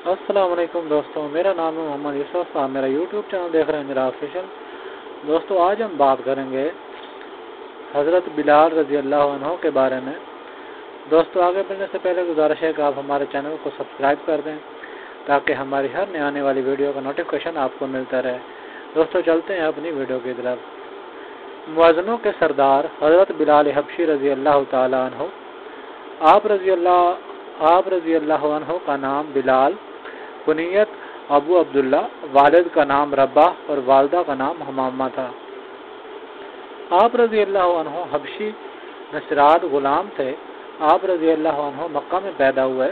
السلام علیکم دوستوں، میرا نام ہے محمد یوسف۔ آپ میرا یوٹیوب چینل دیکھ رہے ہیں میرا آفیشیل۔ دوستوں، آج ہم بات کریں گے حضرت بلال رضی اللہ عنہ کے بارے میں۔ دوستوں، آگے بڑھنے سے پہلے گزارش ہے کہ آپ ہمارے چینل کو سبسکرائب کر دیں تاکہ ہماری ہر نئی آنے والی ویڈیو کا نوٹیفیکیشن آپ کو ملتا رہے۔ دوستوں، چلتے ہیں اپنی ویڈیو کی طرف۔ مؤذنوں کے سردار حضرت بلال حبشی رضی اللہ تعالیٰ عنہ، آپ رضی اللہ عنہ کا نام بلال، کنیت ابو عبداللہ، والد کا نام رباح اور والدہ کا نام حمامہ تھا۔ آپ رضی اللہ عنہ حبشی نژاد غلام تھے۔ آپ رضی اللہ عنہ مکہ میں پیدا ہوئے۔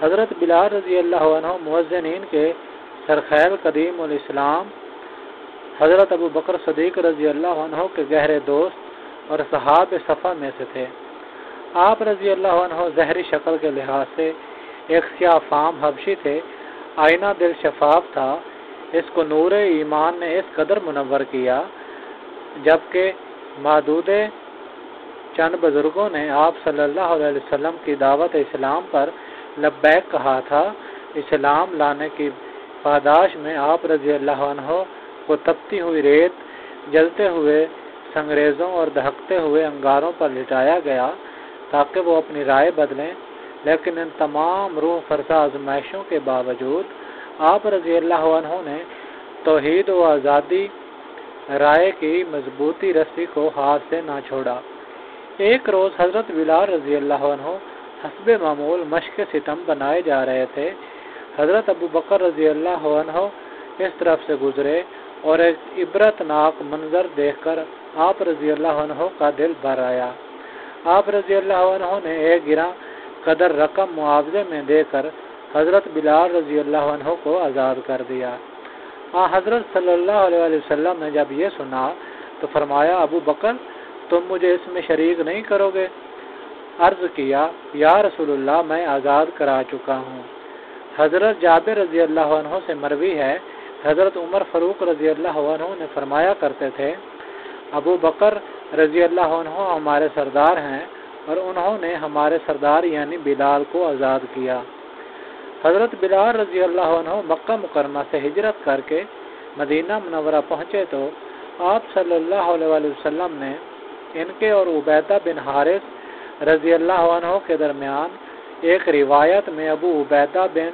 حضرت بلال رضی اللہ عنہ مؤذنین کے سرخیل قدیم الاسلام حضرت ابو بکر صدیق رضی اللہ عنہ کے گہرے دوست اور صحاب صفا میں سے تھے۔ آپ رضی اللہ عنہ ظاہری شکل کے لحاظ سے ایک سیاہ فام حبشی تھے۔ آئینہ دل شفاف تھا۔ اس کو نور ایمان نے اس قدر منور کیا جبکہ معدود چند بزرگوں نے آپ صلی اللہ علیہ وسلم کی دعوت اسلام پر لبیک کہا تھا۔ اسلام لانے کی پاداش میں آپ رضی اللہ عنہ کو تپتی ہوئی ریت، جلتے ہوئے سنگریزوں اور دہکتے ہوئے انگاروں پر لٹایا گیا تاکہ وہ اپنی رائے بدلیں، لیکن ان تمام روح فرسا آزمائشوں کے باوجود آپ رضی اللہ عنہ نے توحید و آزادی رائے کی مضبوطی رسی کو ہاتھ سے نہ چھوڑا۔ ایک روز حضرت بلال رضی اللہ عنہ حسب معمول مشق ستم بنائے جا رہے تھے۔ حضرت ابو بکر رضی اللہ عنہ اس طرف سے گزرے اور ایک عبرتناک منظر دیکھ کر آپ رضی اللہ عنہ کا دل بھر آیا۔ آپ رضی اللہ عنہ نے ایک گراں قدر رقم معاوضے میں دے کر حضرت بلال رضی اللہ عنہ کو آزاد کر دیا۔ حضرت صلی اللہ علیہ وسلم نے جب یہ سنا تو فرمایا، ابو بکر، تم مجھے اس میں شریک نہیں کرو گے؟ عرض کیا، یا رسول اللہ، میں آزاد کرا چکا ہوں۔ حضرت جابر رضی اللہ عنہ سے مروی ہے، حضرت عمر فاروق رضی اللہ عنہ نے فرمایا کرتے تھے، ابو بکر رضی اللہ عنہ ہمارے سردار ہیں اور انہوں نے ہمارے سردار یعنی بلال کو آزاد کیا۔ حضرت بلال رضی اللہ عنہ مکہ مکرمہ سے ہجرت کر کے مدینہ منورہ پہنچے تو آپ صلی اللہ علیہ وسلم نے ان کے اور عبیدہ بن حارث رضی اللہ عنہ کے درمیان ایک روایت میں ابو عبیدہ بن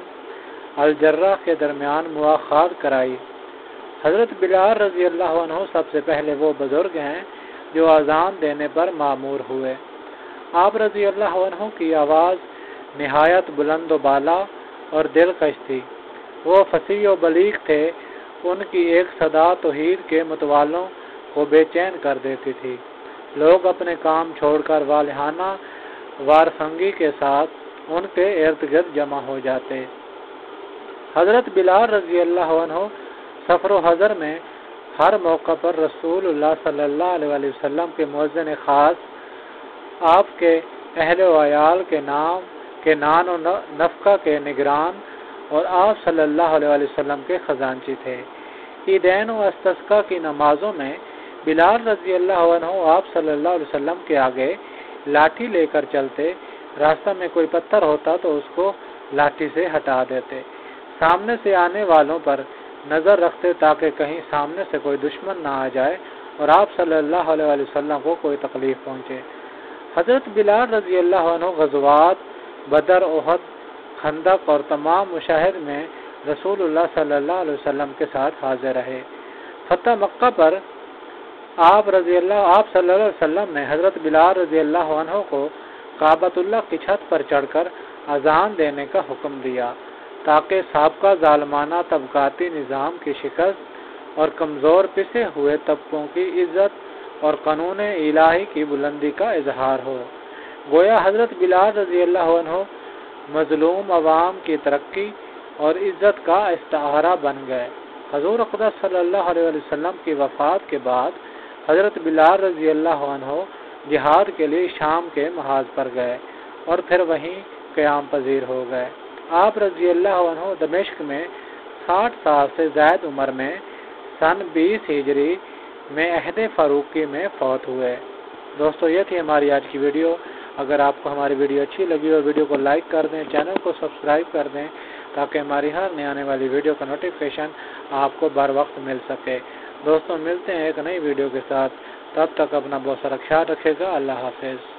الجرح کے درمیان مواخات کرائی۔ حضرت بلال رضی اللہ عنہ سب سے پہلے وہ بزرگ ہیں جو اذان دینے پر مامور ہوئے۔ آپ رضی اللہ عنہ کی آواز نہایت بلند و بالا اور دلکش تھی۔ وہ فصیح و بلیغ تھے۔ ان کی ایک صدا توحید کے متوالوں کو بے چین کر دیتی تھی۔ لوگ اپنے کام چھوڑ کر والہانہ وارفنگی کے ساتھ ان کے ارد گرد جمع ہو جاتے۔ حضرت بلال رضی اللہ عنہ سفر و حضر میں ہر موقع پر رسول اللہ صلی اللہ علیہ وسلم کے مؤذن خاص، آپ کے اہل و عیال کے نان و نفقہ کے نگران اور آپ صلی اللہ علیہ وسلم کے خزانچی تھے۔ عیدین و استسقاء کی نمازوں میں بلال رضی اللہ عنہ آپ صلی اللہ علیہ وسلم کے آگے لاٹھی لے کر چلتے۔ راستہ میں کوئی پتھر ہوتا تو اس کو لاٹھی سے ہٹا دیتے۔ سامنے سے آنے والوں پر نظر رکھتے تاکہ کہیں سامنے سے کوئی دشمن نہ آ جائے اور آپ صلی اللہ علیہ وسلم کو کوئی تکلیف پہنچے۔ حضرت بلال رضی اللہ عنہ غزوات بدر، احد، خندق اور تمام مشاہد میں رسول اللہ صلی اللہ علیہ وسلم کے ساتھ حاضر رہے۔ فتح مکہ پر آپ صلی اللہ علیہ وسلم نے حضرت بلال رضی اللہ عنہ کو کعبۃ اللہ کی چھت پر چڑھ کر اذان دینے کا حکم دیا تاکہ سابقہ ظالمانہ طبقاتی نظام کی شکست اور کمزور پسے ہوئے طبقوں کی عزت اور قانون الہی کی بلندی کا اظہار ہو۔ گویا حضرت بلال رضی اللہ عنہ مظلوم عوام کی ترقی اور عزت کا استعارہ بن گئے۔ حضور اقدس صلی اللہ علیہ وسلم کی وفات کے بعد حضرت بلال رضی اللہ عنہ جہاد کے لیے شام کے محاذ پر گئے اور پھر وہیں قیام پذیر ہو گئے۔ آپ رضی اللہ عنہ دمشق میں 60 سال سے زائد عمر میں سن 20 ہجری میں عہد فاروقی میں فوت ہوئے۔ دوستو، یہ تھی ہماری آج کی ویڈیو۔ اگر آپ کو ہماری ویڈیو اچھی لگی اور ویڈیو کو لائک کر دیں، چینل کو سبسکرائب کر دیں تاکہ ہماری ہر نئی آنے والی ویڈیو کا نوٹیفیکیشن آپ کو بر وقت مل سکے۔ دوستوں ملتے ہیں ایک نئی ویڈیو کے ساتھ، تب تک اپنا بہت سارا خیال رکھے گا۔ اللہ حافظ۔